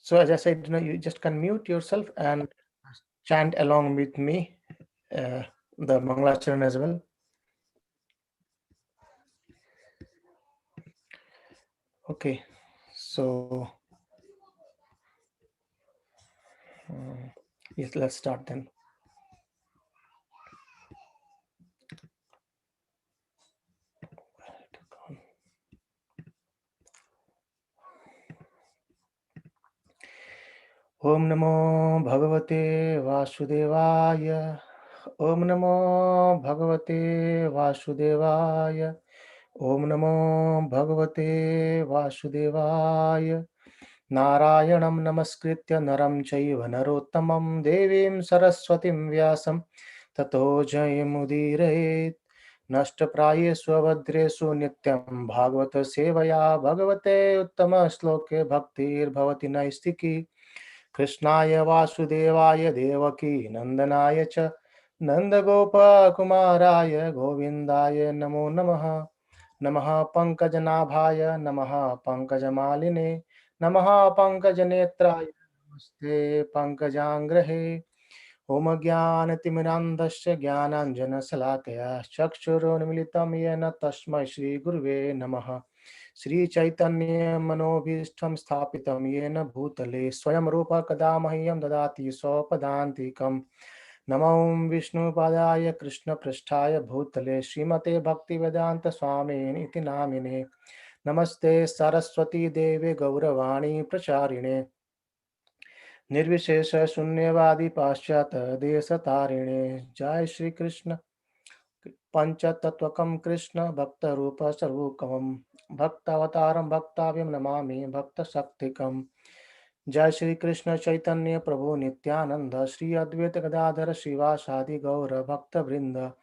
So as I said, you just can mute yourself and chant along with me uh, the Mangalacharan as well. Okay, so yes, let's start then. Om Namo Bhagavate Vasudevaya. Om Namo Bhagavate Vasudevaya. Om Namo Bhagavate Vasudevaya. Narayanam Namaskritya Naram Chaiva Narottamam Devim Saraswatim Vyasam Tato Jayamudire Nashtaprayeshu Abhadreshu Nityam Bhagavata Sevaya Bhagavate Uttama Shloke Bhaktir Bhavati Naistiki Krishnaya Vasudevaya Devaki Nandanaya Cha Nandagopa Kumaraya Govindaya Namo Namaha Namaha Pankajanaಭಾಯ Namaha Pankajamaline Namaha Pankajanetraya Namaste Pankajangrehe Om Jnanatimirandasya Jnananjanasalakaya Chakshurunmilitam Yena Tasmai Shri Guruve Namaha Shri Chaitanya Manobhishtam Sthapitam Yena Bhutale Swayam Rupa Kadamahyam Dadati Sopadantikam Namo Vishnu Padaya Krishna Pristhaya Bhutale Srimate Bhakti Vedanta Swami Iti Namine Namaste Saraswati Devi Gauravani Pracharine Nirvishesha Shunyavadi Paschata Desatarine Jai Shri Krishna Panchatatvakam Krishna Bhakta Rupa Sarvukam Bhaktavataram Bhaktavyam Namami Bhakta Shaktikam Jai Shri Krishna Chaitanya Prabhu Nityananda Shri Advaita Gadadhara Shivasadi Gaura Bhakta Vrinda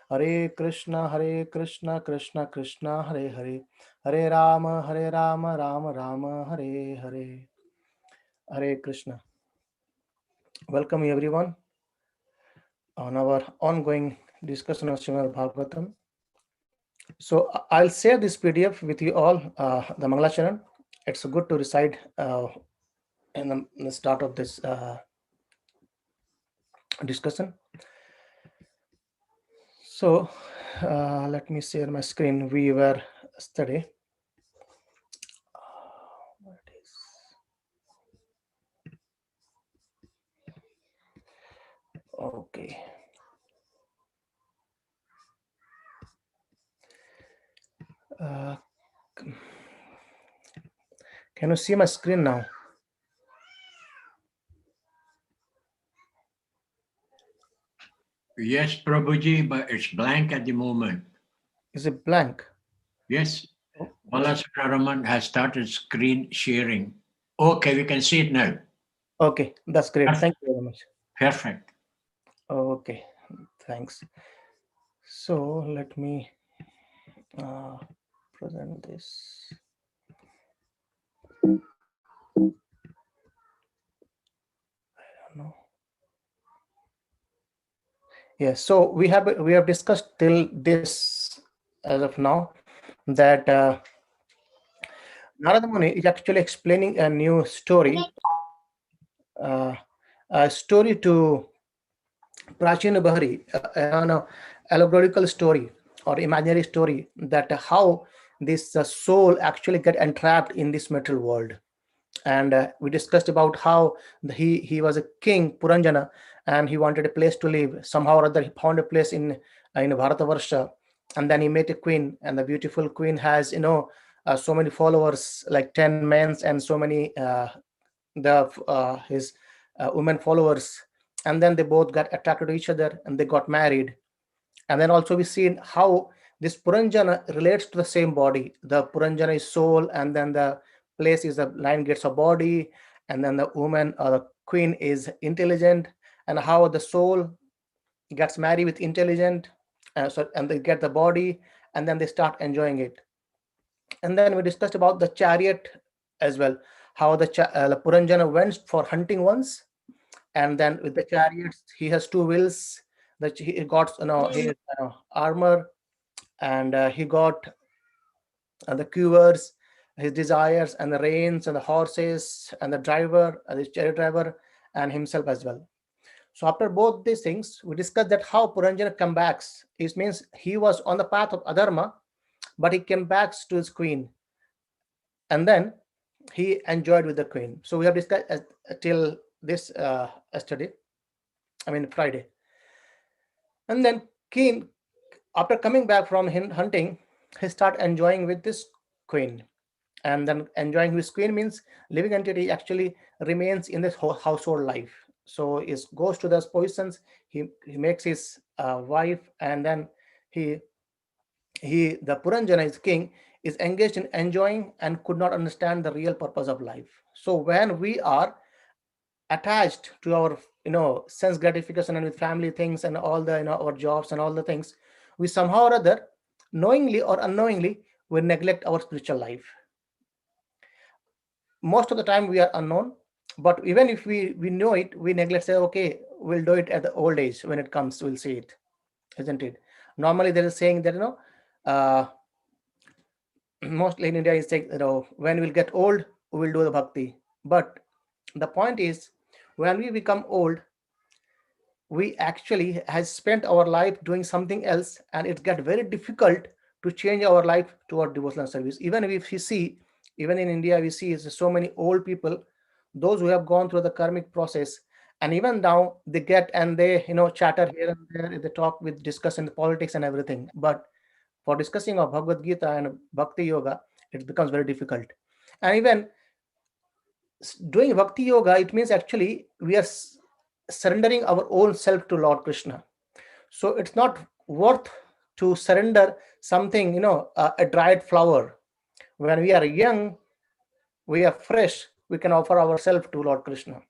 Hare Krishna Krishna Krishna Hare Hare Hare Rama Rama Hare Hare Hare Krishna. Welcome everyone on our ongoing discussion of Srimad Bhagavatam. So I'll share this PDF with you all, the Mangalacharan. It's good to recite in the start of this discussion. So let me share my screen. We were studying. What is? Okay. Can you see my screen now? Yes, Prabhuji, but it's blank at the moment. Is it blank? Yes. Balasubramanian has started screen sharing. Okay, we can see it now. Okay, that's great. Thank you very much. Perfect. Okay, thanks. So let me present this. I don't know. Yes, so we have discussed till this as of now that Narada Muni is actually explaining a new story, a story to Prachina Bahari, an allegorical story or imaginary story that how this soul actually get entrapped in this material world. And we discussed about how he was a king Puranjana, and he wanted a place to live. Somehow or other he found a place in Bharatavarsha, and then he met a queen, and the beautiful queen has so many followers, like 10 men and so many his women followers, and then they both got attracted to each other and they got married. And then also we see how this Puranjana relates to the same body. The Puranjana is soul, and then the place is the nine gates of body, and then the woman or the queen is intelligent, and how the soul gets married with intelligent, and they get the body, and then they start enjoying it. And then we discussed about the chariot as well, how the Puranjana went for hunting once, and then with the chariots he has two wheels, that he got his armor, and he got the quivers, his desires and the reins and the horses and the driver, the chariot driver, and himself as well. So after both these things, we discussed that how Puranjana comes back. It means he was on the path of adharma, but he came back to his queen, and then he enjoyed with the queen. So we have discussed till this yesterday, I mean Friday. And then king, after coming back from hunting, he start enjoying with this queen. And then enjoying with queen means living entity actually remains in this household life. So it goes to those positions. He makes his wife, and then he the Puranjana, his king, is engaged in enjoying and could not understand the real purpose of life. So when we are attached to our sense gratification and with family things and all the our jobs and all the things, we somehow or other, knowingly or unknowingly, we neglect our spiritual life. Most of the time we are unknown, but even if we know it, we neglect, say okay, we'll do it at the old age. When it comes, we'll see it, isn't it? Normally there is saying that uh, mostly in India is saying, when we'll get old, we'll do the bhakti. But the point is, when we become old, we actually has spent our life doing something else, and it get very difficult to change our life toward devotional service. Even if we see, even in India, we see so many old people, those who have gone through the karmic process, and even now they get and they chatter here and there, they talk with discuss in the politics and everything. But for discussing of Bhagavad Gita and Bhakti Yoga, it becomes very difficult. And even doing Bhakti Yoga, it means actually we are surrendering our own self to Lord Krishna. So it's not worth to surrender something, a dried flower. When we are young, we are fresh, we can offer ourselves to Lord Krishna.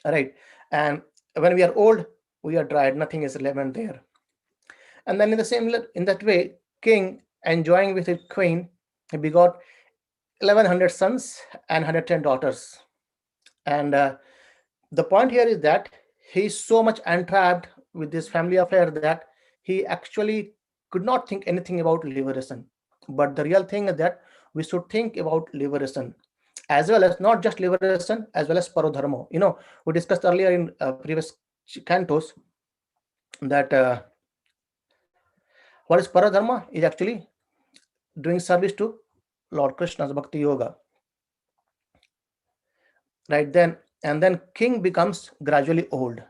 Right? And when we are old, we are dried, nothing is relevant there. And then in that way, king enjoying with his queen, he begot 1100 sons and 110 daughters. And the point here is that he is so much entrapped with this family affair that he actually could not think anything about liberation. But the real thing is that we should think about liberation, as well as not just liberation, as well as parodharma. We discussed earlier in previous cantos that what is parodharma is actually doing service to Lord Krishna's bhakti yoga. Right then, and then king becomes gradually old.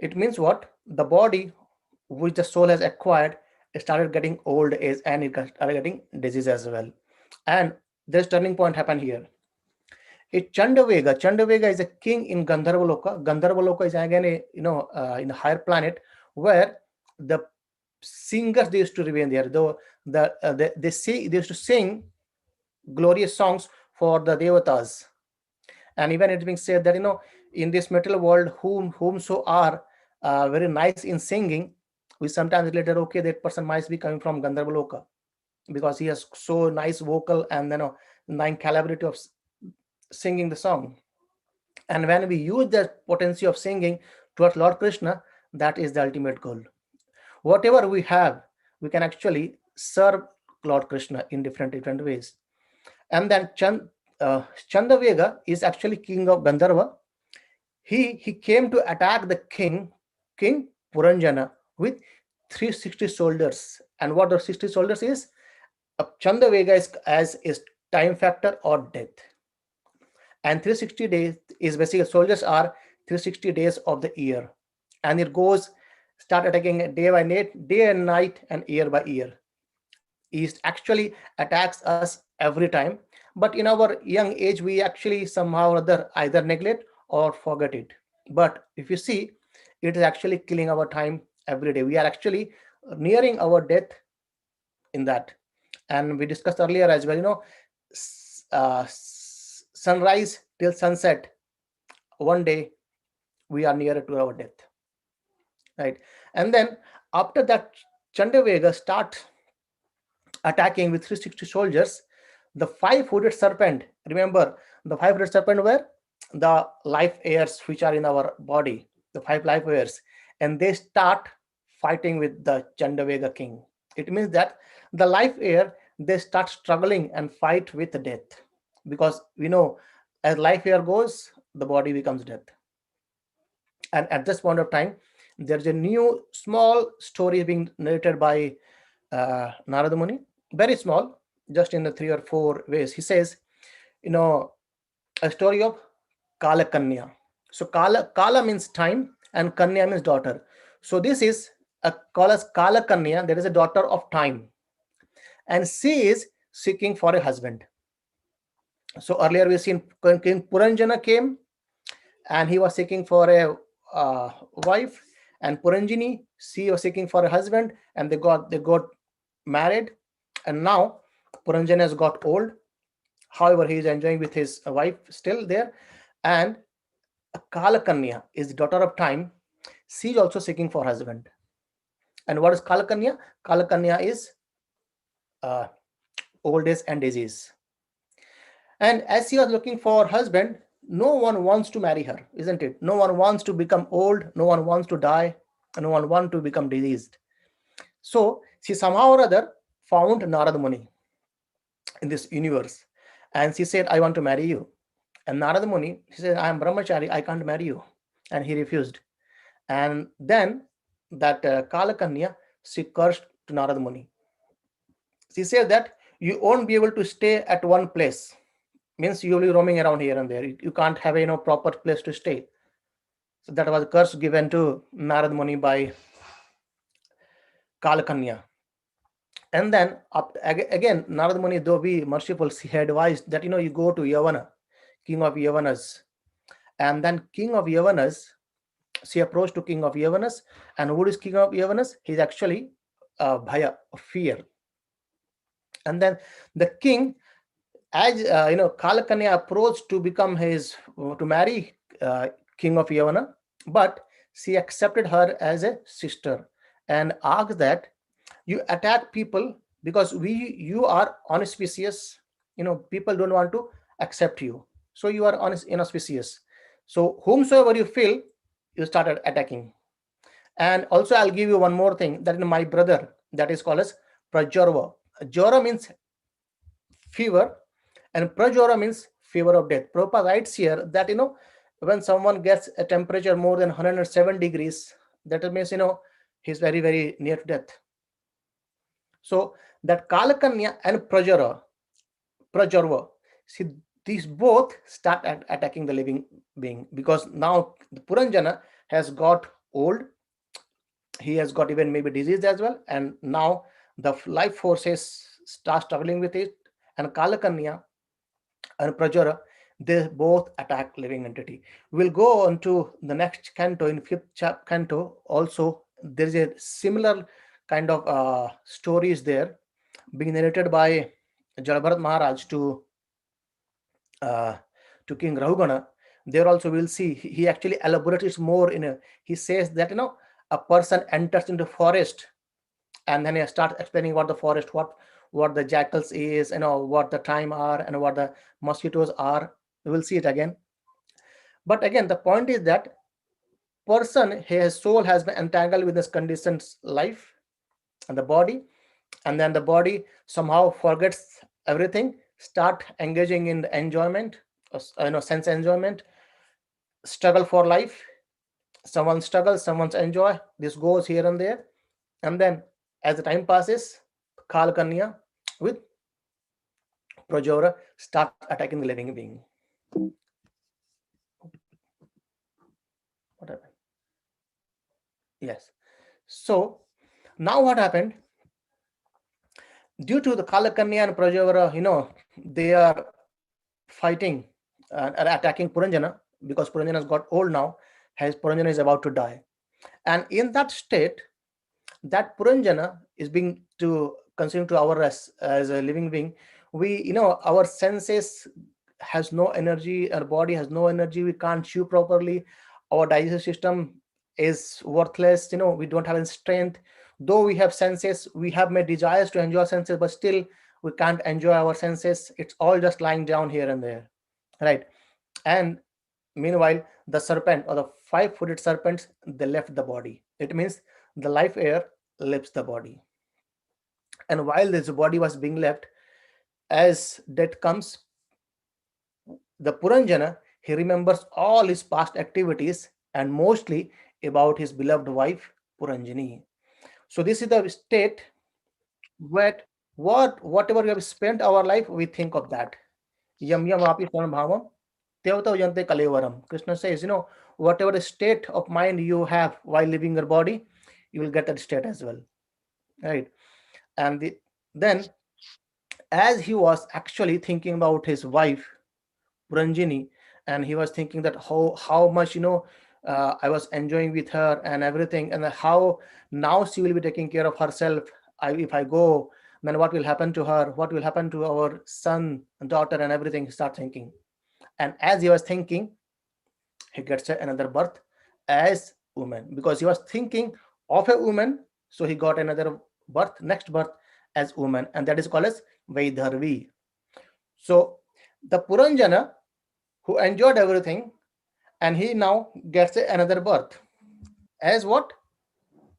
It means what? The body which the soul has acquired started getting old age, and it started getting disease as well. And this turning point happened here. It Chandavega is a king in Gandharva Loka is again a in a higher planet where the singers they used to remain there. Though they used to sing glorious songs for the devatas. And even it's being said that in this material world, whom so are very nice in singing, we sometimes later okay, that person might be coming from Gandharva Loka, because he has so nice vocal and nine calibrity of singing the song. And when we use that potency of singing towards Lord Krishna, that is the ultimate goal. Whatever we have, we can actually serve Lord Krishna in different ways. And then Chandavega is actually king of Gandharva. He came to attack the King Puranjana with 360 soldiers. And what the 60 soldiers is? Chandavega is as is time factor or death. And 360 days is basically soldiers are 360 days of the year. And it goes start attacking day by day and night and year by year. It actually attacks us every time, but in our young age we actually somehow or other either neglect or forget it. But if you see, it is actually killing our time every day. We are actually nearing our death in that. And we discussed earlier as well, sunrise till sunset, one day we are nearer to our death, right? And then after that, Chandavega starts attacking with 360 soldiers. The five-footed serpent, remember, the five-footed serpent were the life airs which are in our body, the five life airs, and they start fighting with the Chandavega king. It means that the life air, they start struggling and fight with death, because we know as life air goes, the body becomes death. And at this point of time, there's a new small story being narrated by Narada Muni, very small, just in the three or four ways. He says, you know, a story of Kala Kanya. So Kala means time and Kanya means daughter. So this is a call as Kala Kanya, that is a daughter of time, and she is seeking for a husband. So earlier we seen King Puranjana came and he was seeking for a wife, and Puranjini, she was seeking for a husband, and they got married, and now Puranjana has got old. However, he is enjoying with his wife still there, and Kalakanya is the daughter of time. She is also seeking for husband. And what is Kalakanya? Kalakanya is uh, old age and disease. And as she was looking for husband, no one wants to marry her, isn't it? No one wants to become old, no one wants to die, no one wants to become diseased. So she somehow or other found Narad Muni in this universe, and she said, I want to marry you. And Narad Muni, he said, I am brahmachari, I can't marry you. And he refused. And then that Kalakanya, she cursed to Narad Muni. She said that you won't be able to stay at one place. Means you will be roaming around here and there. You can't have a proper place to stay. So that was a curse given to Narad Muni by Kalakanya. And then again, Narad Muni, though be merciful, he advised that you go to Yavana, king of Yavanas. And then king of Yavanas, she approached to king of Yavanas. And who is king of Yavanas? He's actually Bhaya, fear. And then the king, as Kalakanya approached to become his to marry king of Yavana, but she accepted her as a sister and asked that you attack people because you are inauspicious. People don't want to accept you, so you are inauspicious. So whomsoever you feel, you started attacking. And also I'll give you one more thing, that in my brother, that is called as Prajorva. Jora means fever, and Prajora means fever of death. Prabhupada writes here that when someone gets a temperature more than 107 degrees, that means he's very very near to death. So that Kalakanya and Prajorva, see, these both start attacking the living being, because now the Puranjana has got old, he has got even maybe disease as well, and now the life forces start struggling with it. And Kalakanya and Prajara, they both attack living entity. We'll go on to the next canto, in fifth canto. Also, there is a similar kind of stories there being narrated by Jalbharat Maharaj uh, to King Rahugana. There also we'll see he actually elaborates more in a. He says that a person enters into forest, and then he starts explaining what the forest, what the jackals is, what the time are, and what the mosquitoes are. We will see it again. But again, the point is that person, his soul has been entangled with this conditioned life and the body, and then the body somehow forgets everything, start engaging in the enjoyment, sense enjoyment, struggle for life. Someone struggles, someone's enjoy. This goes here and there, and then as the time passes, Kalkanya with Prajora start attacking the living being. What happened? Yes. So now what happened? Due to the Kalakanya and Prajavara, they are fighting and attacking Puranjana, because Puranjana has got old now, as Puranjana is about to die. And in that state, that Puranjana is being to consumed to our as a living being. We, our senses has no energy, our body has no energy, we can't chew properly, our digestive system is worthless, we don't have any strength. Though we have senses, we have made desires to enjoy senses, but still we can't enjoy our senses. It's all just lying down here and there, right? And meanwhile, the serpent, or the five-footed serpents, they left the body. It means the life air leaves the body. And while this body was being left, as death comes, the Puranjana, he remembers all his past activities and mostly about his beloved wife Puranjini. So this is the state where whatever we have spent our life, we think of that. Yam yam api bhavam Tevata Yante Kalevaram. Krishna says, whatever the state of mind you have while living your body, you will get that state as well. Right. And then, as he was actually thinking about his wife, Puranjini, and he was thinking that how much, I was enjoying with her and everything, and how now she will be taking care of herself. If I go, then what will happen to her? What will happen to our son and daughter and everything? He started thinking. And as he was thinking, he gets another birth as woman, because he was thinking of a woman, so he got another next birth as woman, and that is called as Vaidharvi. So the Puranjana who enjoyed everything, and he now gets another birth as what?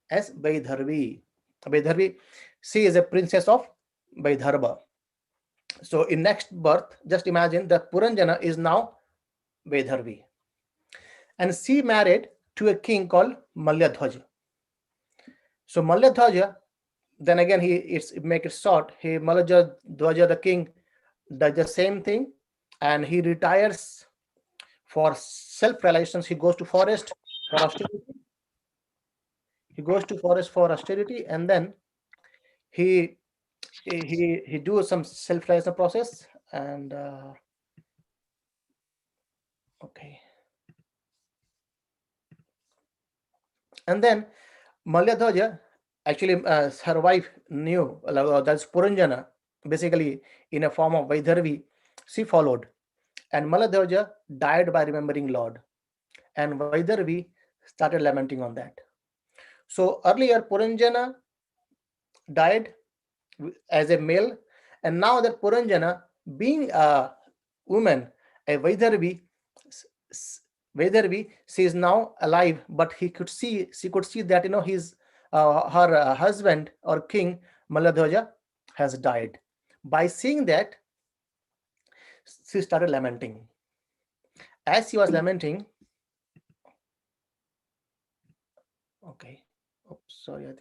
As Vaidharvi. Vaidharvi, she is a princess of Vaidharva. So in next birth, just imagine that Puranjana is now Vaidharvi, and she married to a king called Malyadhwaja. So Malyadhwaja, then again, he make it short. Malyadhwaja, the king, does the same thing, and he retires for self-realizations. He goes to forest for austerity. He goes to forest for austerity, and then he he do some self-realization process, and okay, and then Malyadhwaja, actually, her wife knew, that's Puranjana, basically in a form of Vaidharvi. She followed, and Maladhvaja died by remembering Lord, and Vaidharvi started lamenting on that. So earlier Puranjana died as a male, and now that Puranjana, being a woman, a Vaidharvi, she is now alive, but she could see that his her husband or king Maladhvaja has died. By seeing that, she started lamenting. As she was lamenting, okay, oh, sorry, I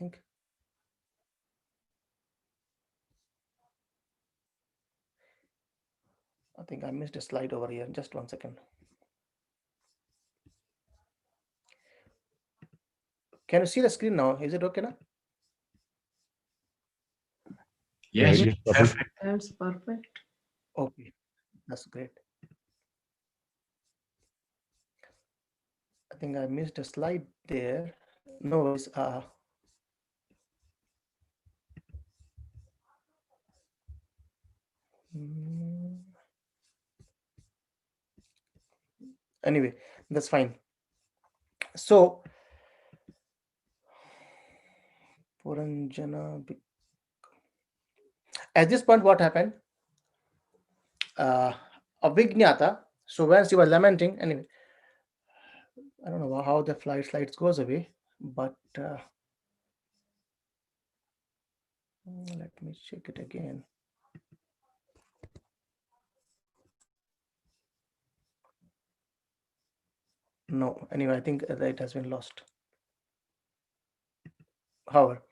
think I missed a slide over here. Just 1 second. Can you see the screen now? Is it okay now? Yes, Yes, perfect. That's perfect. Okay, that's great. I think I missed a slide there. No worries. Mm, anyway, that's fine. So Puranjana. At this point, what happened? Avijnata. So when she was lamenting, anyway, I don't know how the slides goes away, but let me check it again. No, anyway, I think it has been lost. However,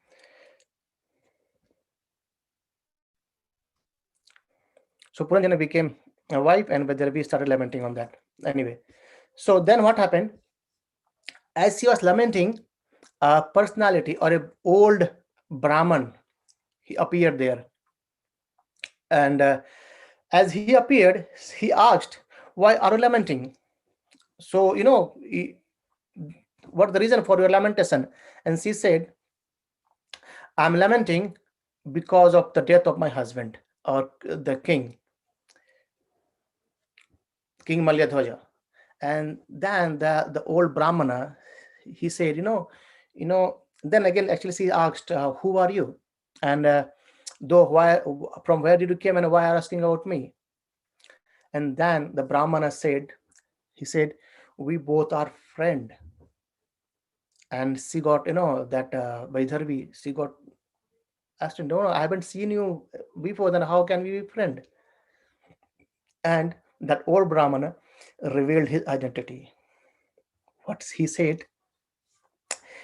so Puranjana became a wife, and Vaidharvi started lamenting on that. Anyway, so then what happened? As she was lamenting, a personality or a old Brahman, he appeared there, and as he appeared, he asked, "Why are you lamenting?" So what the reason for your lamentation? And she said, "I'm lamenting because of the death of my husband, or the King Malyadhwaja." And then the old Brahmana, he said, then again, actually, she asked, "Who are you?" And though why, from where did you came, and why are you asking about me? And then the Brahmana said, he said, "We both are friend." And she got, that Vaidharvi, she got asked him, no, I haven't seen you before, then how can we be friend? And that old Brahmana revealed his identity. What he said?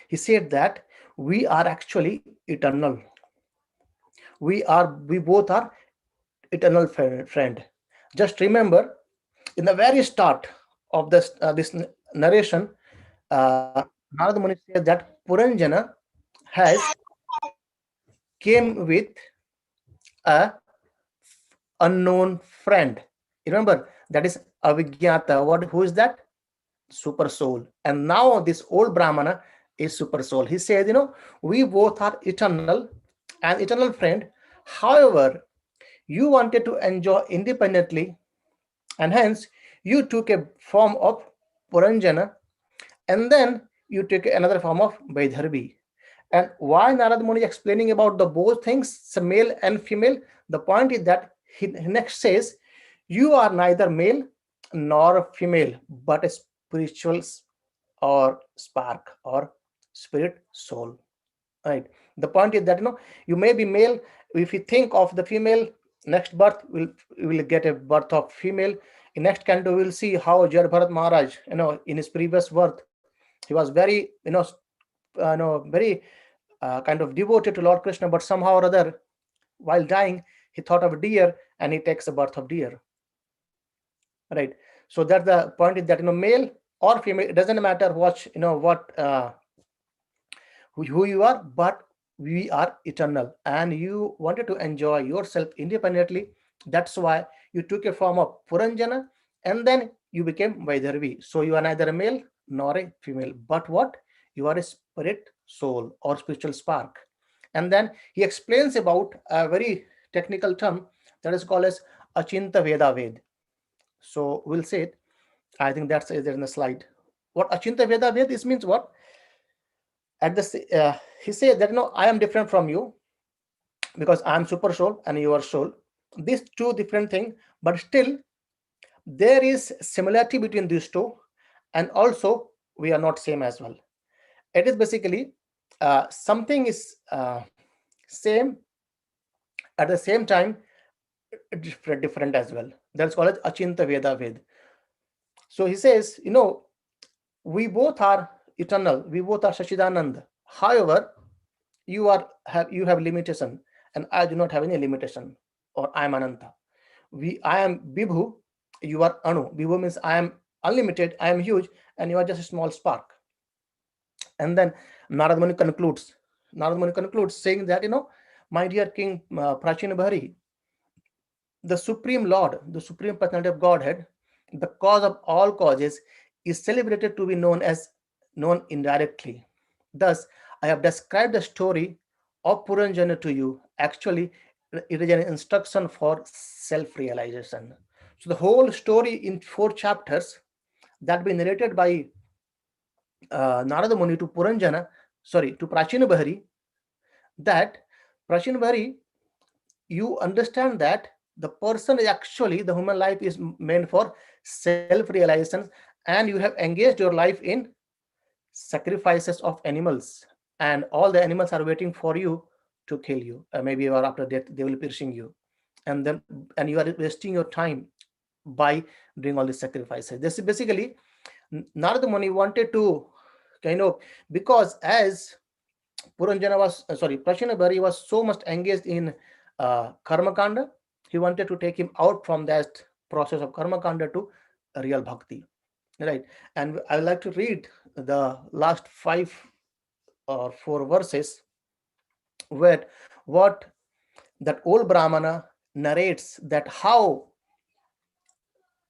He said that we are actually eternal. We both are eternal friend. Just remember, in the very start of this narration, Narada Muni says that Puranjana has came with a unknown friend. Remember, that is Avigyata. Who is that? Super soul. And now this old Brahmana is super soul. He says, we both are eternal and eternal friend. However, you wanted to enjoy independently, and hence you took a form of Puranjana, and then you take another form of Vaidharvi. And why Narad Muni is explaining about the both things, male and female? The point is that he next says, you are neither male nor female, but a spiritual or spark or spirit soul. Right. The point is that you may be male. If you think of the female, next birth will get a birth of female. In next canto, we'll see how Jai Bharat Maharaj, in his previous birth, he was very, very kind of devoted to Lord Krishna, but somehow or other, while dying, he thought of a deer and he takes the birth of deer. Right. So that's the point is that male or female, it doesn't matter who you are, but we are eternal, and you wanted to enjoy yourself independently. That's why you took a form of Puranjana, and then you became Vaidharvi. So you are neither a male nor a female, but what? You are a spirit soul or spiritual spark. And then he explains about a very technical term that is called as Achinta Veda Ved. So we'll say it. I think that's there in the slide. What Achinta Veda Ved, this means what? At the he said that I am different from you because I am super soul and you are soul. These two different things, but still there is similarity between these two, and also we are not same as well. It is basically something is same at the same time different as well. That's called as Achinta Veda Ved. So he says, we both are eternal, we both are Sachidanand. However, you have limitation, and I do not have any limitation, or I am Ananta. I am Vibhu, you are Anu. Vibhu means I am unlimited, I am huge, and you are just a small spark. And then Narad Muni concludes saying that, my dear King Prachin Bhari, the Supreme Lord, the Supreme Personality of Godhead, the cause of all causes, is celebrated to be known indirectly. Thus, I have described the story of Puranjana to you. Actually, it is an instruction for self-realization. So the whole story in 4 chapters that be narrated by Narada Muni to Prachina Bahari, that Prachina Bahari, you understand that the person is actually, the human life is meant for self-realization, and you have engaged your life in sacrifices of animals, and all the animals are waiting for you to kill you. Maybe you are after death, they will be piercing you, and you are wasting your time by doing all these sacrifices. This is basically Narada Muni wanted to kind of, because as Prachina Bari was so much engaged in karma kanda, he wanted to take him out from that process of karma kanda to real bhakti, right? And I would like to read the last 5 or 4 verses, where what that old Brahmana narrates, that how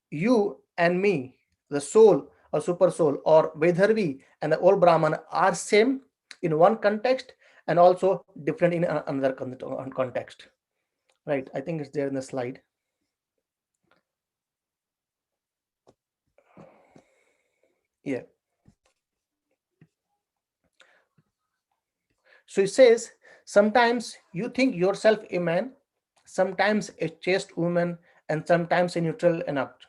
you and me, the soul or super soul or Vaidharvi and the old Brahmana are same in one context and also different in another context. Right. I think it's there in the slide. Yeah. So it says, sometimes you think yourself a man, sometimes a chaste woman, and sometimes a neutral enact.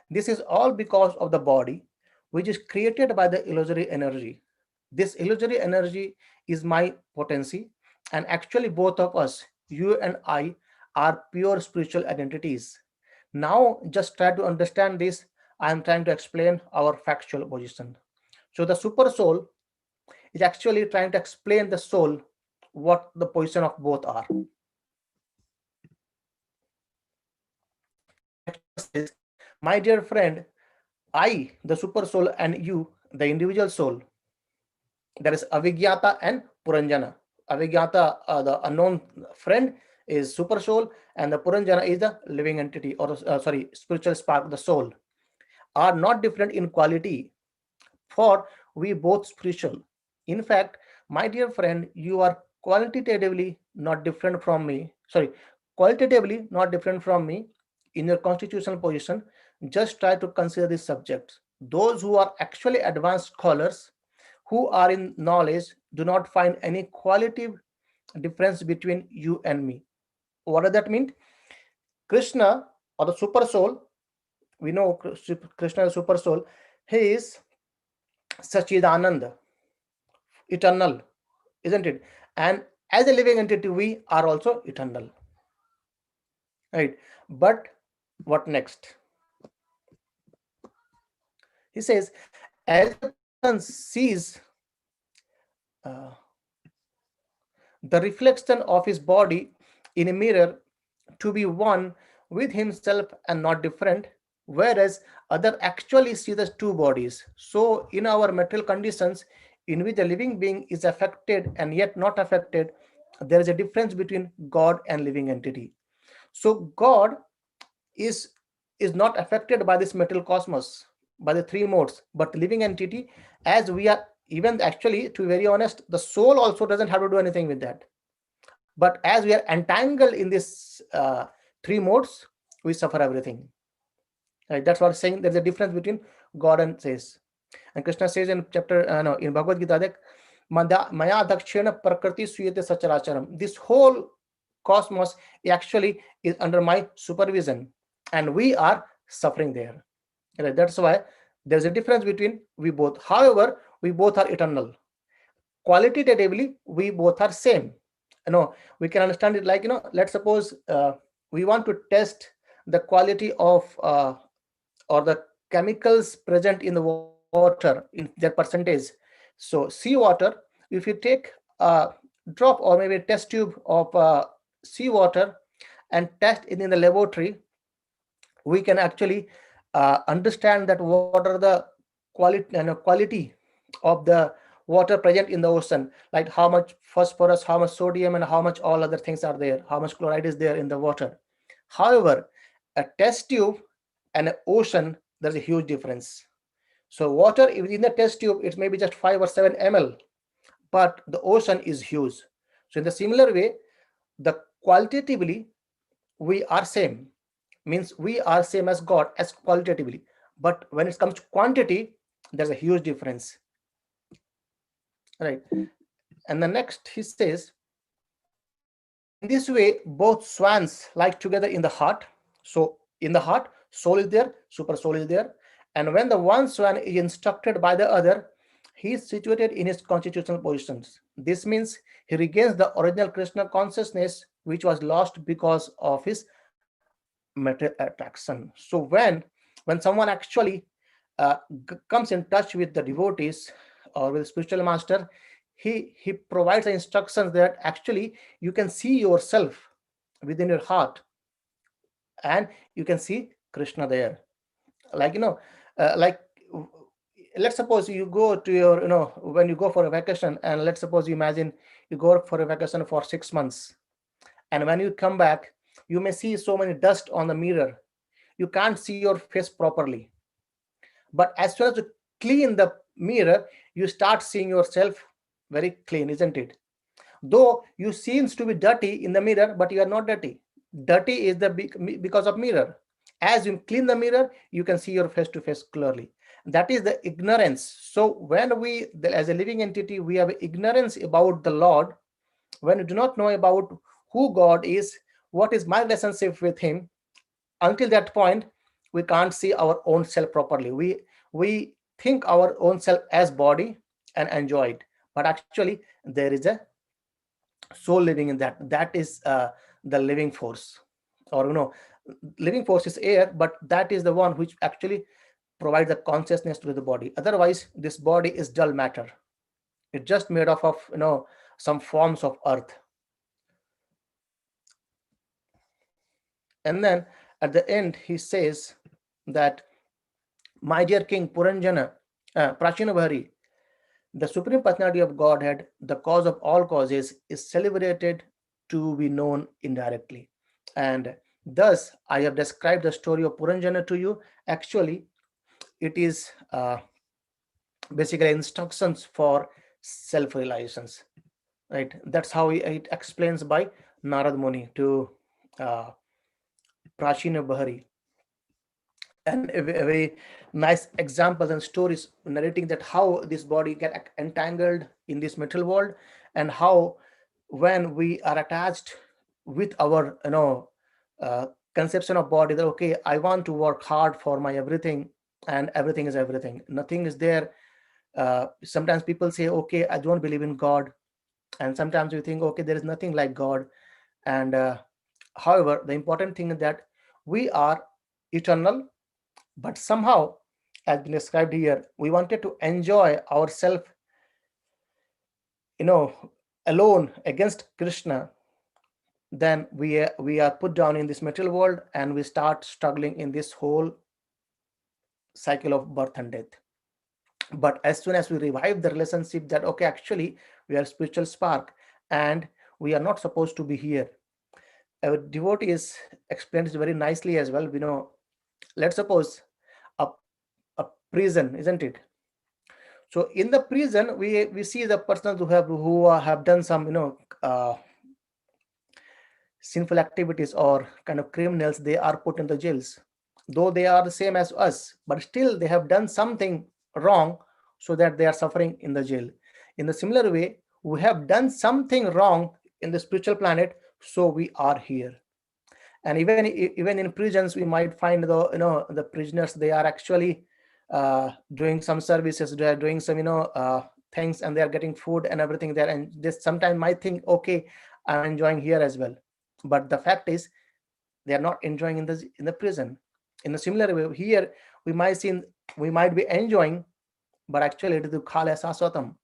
This is all because of the body, which is created by the illusory energy. This illusory energy is my potency, And actually, both of us, you and I, are pure spiritual identities. Now, just try to understand this. I am trying to explain our factual position. So, the super soul is actually trying to explain the soul what the position of both are. So, Krishna says, my dear friend, I, the super soul, and you, the individual soul, there is Avigyata and Puranjana. Avigyata, the unknown friend, is super soul, and the Puranjana is the living entity, or spiritual spark, the soul, are not different in quality, for we both spiritual. In fact, my dear friend, you are qualitatively not different from me. Sorry, qualitatively not different from me in your constitutional position. Just try to consider this subject. Those who are actually advanced scholars, who are in knowledge, do not find any qualitative difference between you and me. What does that mean? Krishna, or the super soul, we know Krishna is super soul. He is Sachidananda, eternal, isn't it? And as a living entity, we are also eternal, right? But what next? He says, as a person sees uh, the reflection of his body in a mirror to be one with himself and not different, whereas other actually see the two bodies. So in our material conditions in which a living being is affected and yet not affected, there is a difference between God and living entity. So God is is not affected by this material cosmos, by the three modes, but living entity, as we are, even actually, to be very honest, the soul also doesn't have to do anything with that. But as we are entangled in this three modes, we suffer everything. Right? That's what I'm saying. There's a difference between God and says. And Krishna says in chapter no, in Bhagavad Gita that Maya Dakshina Prakriti Suyate Sacharacharam. This whole cosmos actually is under my supervision, and we are suffering there. Right? That's why there's a difference between we both. However, we both are eternal. Qualitatively, we both are same. We can understand it like, let's suppose we want to test the quality of or the chemicals present in the water in their percentage. So seawater, if you take a drop or maybe a test tube of seawater and test it in the laboratory, we can actually understand that what are the quality of the water present in the ocean, like how much phosphorus, how much sodium, and how much all other things are there, how much chloride is there in the water. However, a test tube and an ocean, there's a huge difference. So water in the test tube, it may be just 5 or 7 ml, but the ocean is huge. So in the similar way, the qualitatively we are same, means we are same as God as qualitatively, but when it comes to quantity, there's a huge difference, right? And the next he says, in this way both swans lie together in the heart. So in the heart, soul is there, super soul is there, and when the one swan is instructed by the other, he is situated in his constitutional positions. This means he regains the original Krishna consciousness, which was lost because of his material attraction. So when someone actually uh, comes in touch with the devotees or with spiritual master, he provides the instructions that actually you can see yourself within your heart, and you can see Krishna there. Like, like, let's suppose you go to your, when you go for a vacation, and let's suppose you imagine you go for a vacation for 6 months, and when you come back, you may see so many dust on the mirror, you can't see your face properly. But as soon as you clean the mirror, you start seeing yourself very clean, isn't it? Though you seems to be dirty in the mirror, but you are not dirty. Dirty is the because of mirror. As you clean the mirror, you can see your face to face clearly. That is the ignorance. So when we, as a living entity, we have ignorance about the Lord, when we do not know about who God is, what is my relationship with him, until that point we can't see our own self properly. We think our own self as body and enjoy it, but actually there is a soul living in that. That is the living force, or living force is air, but that is the one which actually provides the consciousness to the body. Otherwise, this body is dull matter. It's just made of some forms of earth. And then at the end, he says that, my dear King Puranjana, Prachina Bhari, the Supreme Personality of Godhead, the cause of all causes, is celebrated to be known indirectly. And thus, I have described the story of Puranjana to you. Actually, it is basically instructions for self-realizations, right? That's how it explains by Narad Muni to uh, Prachina Bahari. And a very nice examples and stories narrating that how this body get entangled in this material world, and how when we are attached with our uh, conception of body, that okay, I want to work hard for my everything, and everything is everything, nothing is there. Sometimes people say, okay, I don't believe in God, and sometimes we think, okay, there is nothing like God. And however, the important thing is that we are eternal, but somehow, as been described here, we wanted to enjoy ourselves, you know, alone against Krishna. Then we are put down in this material world, and we start struggling in this whole cycle of birth and death. But as soon as we revive the relationship, that okay, actually we are spiritual spark, and we are not supposed to be here. Our devotees explained it very nicely as well. Let's suppose a, a prison, isn't it? So in the prison, we see the persons who have done some sinful activities or kind of criminals. They are put in the jails, though they are the same as us, but still they have done something wrong, so that they are suffering in the jail. In the similar way, we have done something wrong in the spiritual planet, so we are here. And even in prisons, we might find the prisoners, they are actually doing some services, they are doing some things, and they are getting food and everything there, and they sometimes might think, okay, I'm enjoying here as well. But the fact is, they are not enjoying in the prison. In a similar way, here we might be enjoying, but actually it is dukkha saswatam.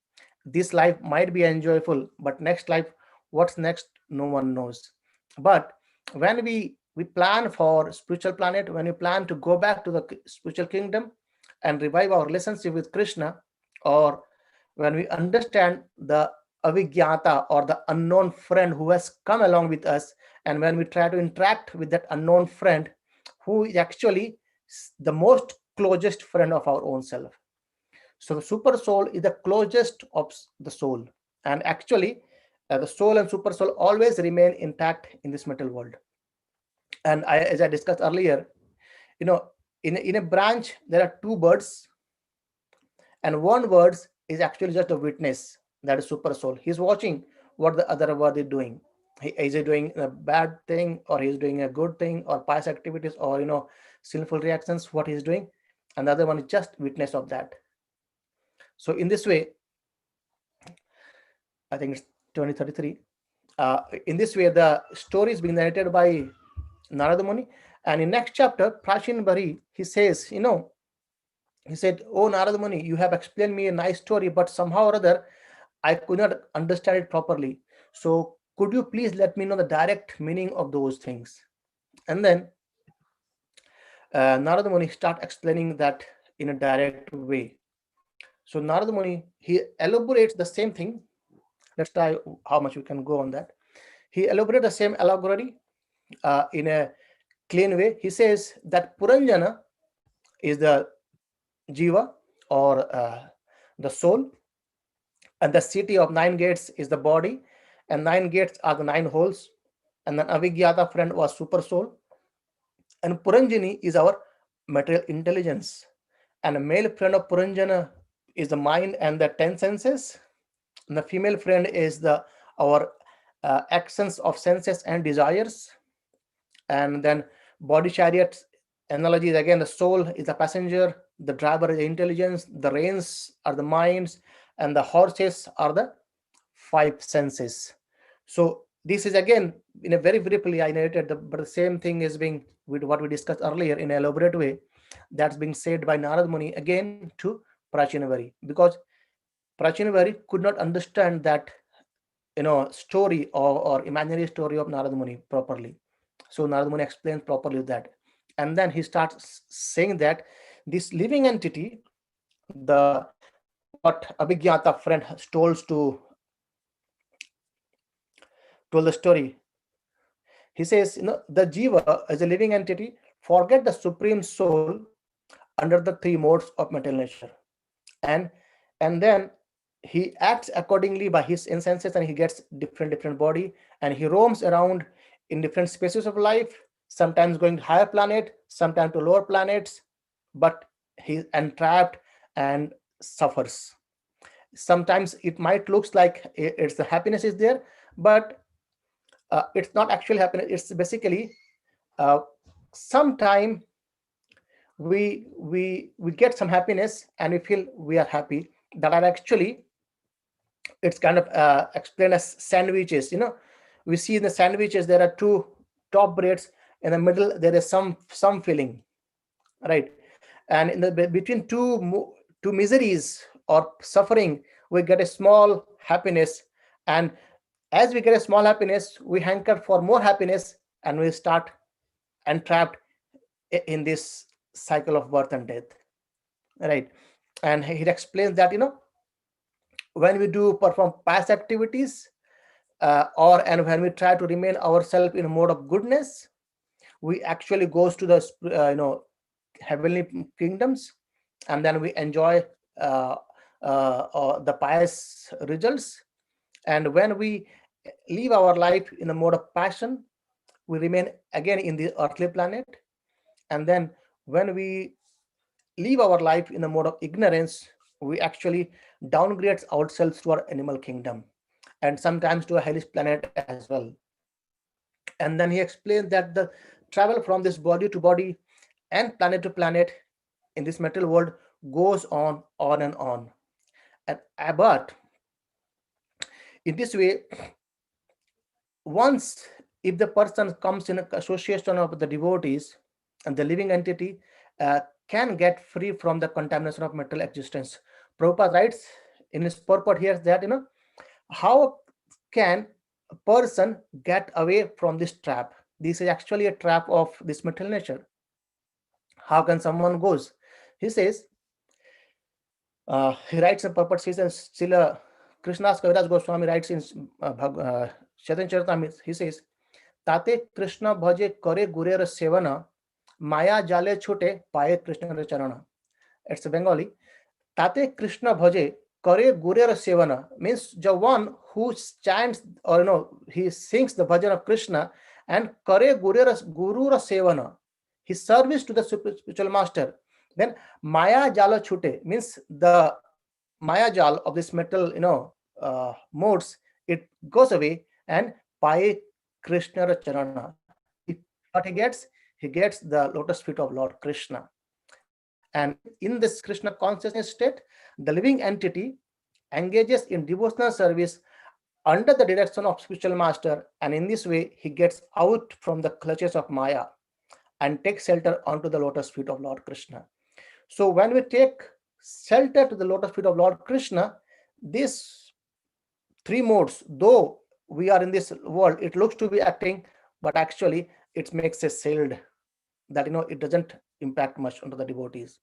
This life might be enjoyable, but next life, what's next, no one knows. But when we plan for spiritual planet, when we plan to go back to the spiritual kingdom and revive our relationship with Krishna, or when we understand the avigyata, or the unknown friend who has come along with us, and when we try to interact with that unknown friend, who is actually the most closest friend of our own self. So the super soul is the closest of the soul, and actually, the soul and super soul always remain intact in this metal world. And as I discussed earlier, you know, in a branch there are two birds, and one bird is actually just a witness. That is super soul. He's watching what the other bird is doing. Is he doing a bad thing, or he's doing a good thing, or pious activities, or sinful reactions? What he's doing, and the other one is just witness of that. So in this way, I think it's 2033. In this way, the story is being narrated by Narada Muni. And in next chapter, Prachin Bari, he says, he said, "Oh Narada Muni, you have explained me a nice story, but somehow or other, I could not understand it properly. So could you please let me know the direct meaning of those things?" And then Narada Muni start explaining that in a direct way. So Narada Muni, he elaborates the same thing. Let's try how much we can go on that. He elaborates the same allegory in a clean way. He says that Puranjana is the jiva, or the soul, and the city of nine gates is the body, and nine gates are the nine holes. And then Avigyata friend was super soul, and Puranjini is our material intelligence. And a male friend of Puranjana is the mind and the 10 senses. And the female friend is the our actions of senses and desires. And then body chariot analogy is again, the soul is the passenger, the driver is the intelligence, the reins are the minds, and the horses are the five senses. So this is again in a very briefly I narrated, but the same thing is being with what we discussed earlier in an elaborate way. That's being said by Narad Muni again to Prachinvari, because Prachinvari could not understand that story or imaginary story of Narad Muni properly. So Narad Muni explains properly that, and then he starts saying that this living entity, the what Abhigyata friend told the story. He says, the jiva as a living entity forget the supreme soul under the three modes of material nature, and and then he acts accordingly by his insenses, and he gets different body, and he roams around in different spaces of life, sometimes going to higher planet, sometimes to lower planets, but he's entrapped and suffers. Sometimes it might looks like it's the happiness is there, but it's not actual happiness. It's basically uh, sometime we get some happiness and we feel we are happy, that are actually, it's kind of explained as sandwiches. We see in the sandwiches there are two top breads, in the middle there is some filling, right? And in the between two miseries or suffering, we get a small happiness, and as we get a small happiness, we hanker for more happiness, and we start entrapped in this cycle of birth and death, right? And he explains that when we do perform past activities, or and when we try to remain ourselves in a mode of goodness, we actually goes to the heavenly kingdoms, and then we enjoy uh, the pious results. And when we live our life in a mode of passion, we remain again in the earthly planet. And then when we live our life in a mode of ignorance, we actually downgrade ourselves to our animal kingdom, and sometimes to a hellish planet as well. And then he explains that the travel from this body to body and planet to planet in this material world goes on and on. And but in this way, once if the person comes in association of the devotees, and the living entity uh, can get free from the contamination of material existence. Prabhupada writes in his purport here that how can a person get away from this trap? This is actually a trap of this material nature. How can someone goes? He says, he writes a purport, says, and Srila Krishna's Kaviraj Goswami writes in Chaitanya Charitamrita, he says, ताते कृष्ण भजे करे गुरेर seven माया जाले छूटे पाए कृष्ण चरण. It's a Bengali. Tate Krishna bhaje kare gurera sevana means the one who chants, or he sings the bhajan of Krishna, and kare gurura sevana, his service to the spiritual master. Then maya jala chute means the maya jal of this metal modes, it goes away, and paye Krishna charana, what he gets, he gets the lotus feet of Lord Krishna. And in this Krishna consciousness state, the living entity engages in devotional service under the direction of spiritual master, and in this way he gets out from the clutches of Maya and takes shelter onto the lotus feet of Lord Krishna. So when we take shelter to the lotus feet of Lord Krishna, these three modes, though we are in this world, it looks to be acting, but actually it makes a shield that it doesn't impact much onto the devotees.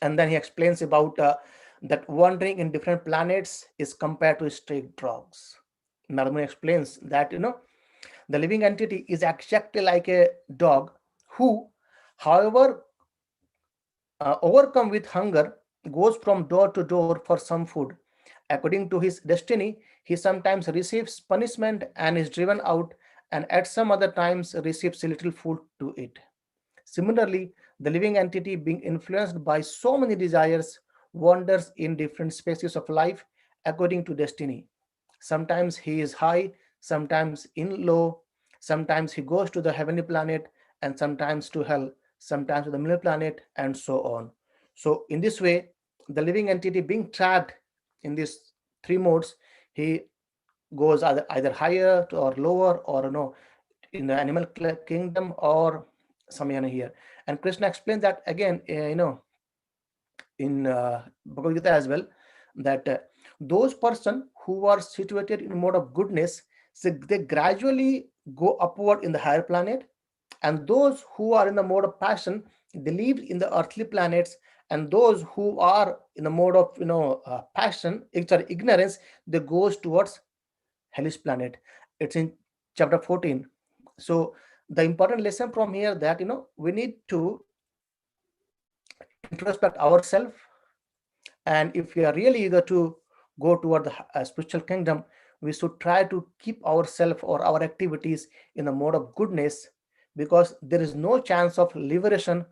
And then he explains about that wandering in different planets is compared to stray dogs. Narmani explains that the living entity is exactly like a dog who, however, overcome with hunger, goes from door to door for some food. According to his destiny, he sometimes receives punishment and is driven out, and at some other times receives a little food to eat. Similarly, the living entity, being influenced by so many desires, wanders in different spaces of life according to destiny. Sometimes he is high, sometimes in low, sometimes he goes to the heavenly planet, and sometimes to hell, sometimes to the middle planet, and so on. So, in this way, the living entity being trapped in these three modes, he goes either higher or lower, or in the animal kingdom, or somewhere here. And Krishna explains that again, in Bhagavad Gita as well, that those person who are situated in mode of goodness, so they gradually go upward in the higher planet, and those who are in the mode of passion, they live in the earthly planets, and those who are in the mode of passion, sorry, ignorance, they goes towards hellish planet. It's in chapter 14. So the important lesson from here, that we need to introspect ourselves, and if we are really eager to go toward the spiritual kingdom, we should try to keep ourselves or our activities in the mode of goodness, because there is no chance of liberation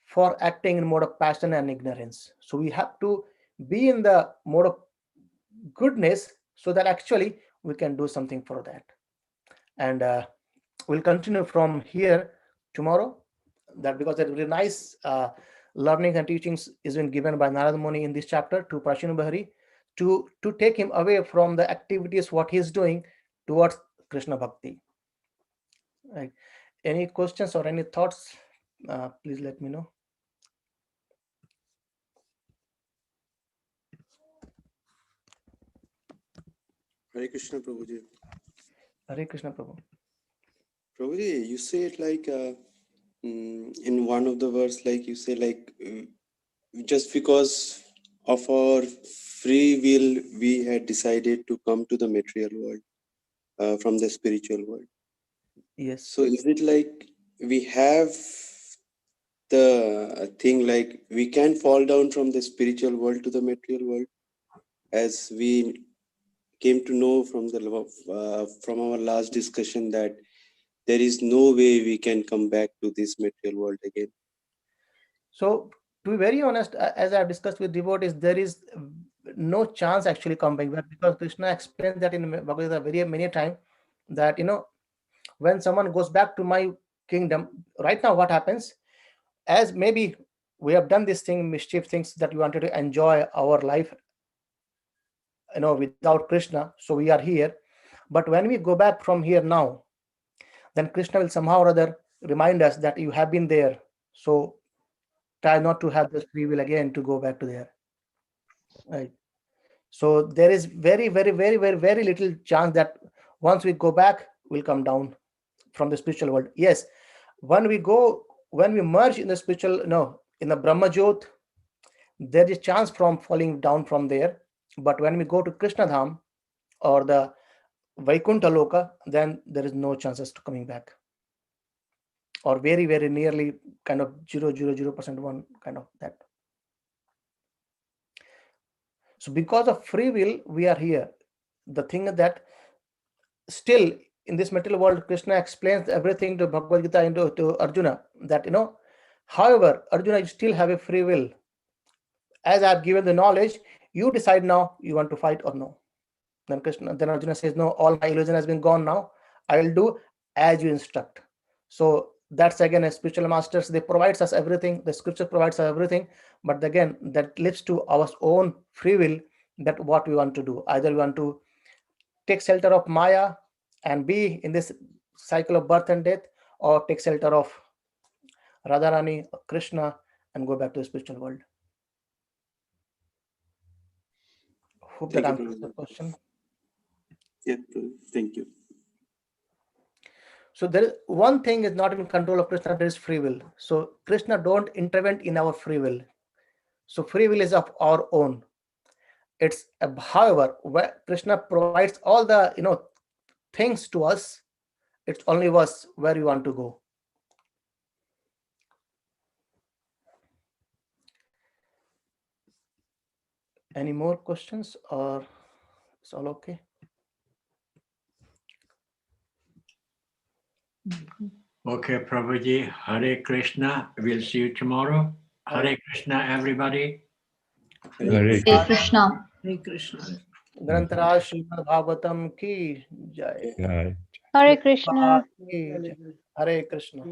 for acting in mode of passion and ignorance. So we have to be in the mode of goodness, so that actually we can do something for that. And we'll continue from here tomorrow, that because a really nice learning and teachings is been given by Narad Muni in this chapter to Prashinu Bahari, to take him away from the activities what he is doing towards Krishna Bhakti. Right. Any questions or any thoughts? Please let me know. Hare Krishna, Prabhuji. Hare Krishna, Prabhu. Prabhuji, you say it like in one of the verse, like you say, like just because of our free will, we had decided to come to the material world from the spiritual world. Yes. So is it like we have the thing like we can fall down from the spiritual world to the material world, as we came to know from the from our last discussion that there is no way we can come back to this material world again. So to be very honest, as I've discussed with devotees, there is no chance actually coming back, because Krishna explains that in Bhagavad Gita very many times, that when someone goes back to my kingdom, right now what happens, as maybe we have done this thing, mischief things, that we wanted to enjoy our life without Krishna, so we are here. But when we go back from here now, then Krishna will somehow or other remind us that you have been there, so try not to have this free will again to go back to there. Right. So there is very, very, very, very, very little chance that once we go back, we'll come down from the spiritual world. Yes, when we merge in the spiritual, in the Brahma Jyot, there is chance from falling down from there. But when we go to Krishna Dham or the Vaikuntha Loka, then there is no chances to coming back, or very, very nearly kind of 0.000% one kind of that. So because of free will, we are here. The thing is that still in this material world, Krishna explains everything to Bhagavad Gita to Arjuna, that however, Arjuna, you still have a free will. As I've given the knowledge, you decide now you want to fight or no. Then Arjuna says, no, all my illusion has been gone now. I will do as you instruct. So that's again, as spiritual masters, they provide us everything. The scripture provides us everything, but again, that leads to our own free will, that what we want to do. Either we want to take shelter of Maya and be in this cycle of birth and death, or take shelter of Radharani or Krishna and go back to the spiritual world. Hope that answers the question. Yeah, thank you. So there is one thing is not in control of Krishna, there is free will. So Krishna don't intervene in our free will. So free will is of our own. It's however, where Krishna provides all the things to us, it's only us where we want to go. Any more questions, or it's all okay? Okay, Prabhuji. Hare Krishna. We'll see you tomorrow. Hare Krishna, everybody. Hare Krishna. Hare Krishna. Grantaraj Srimad Bhagavatam ki jai. Jai. Hare Krishna. Hare Krishna.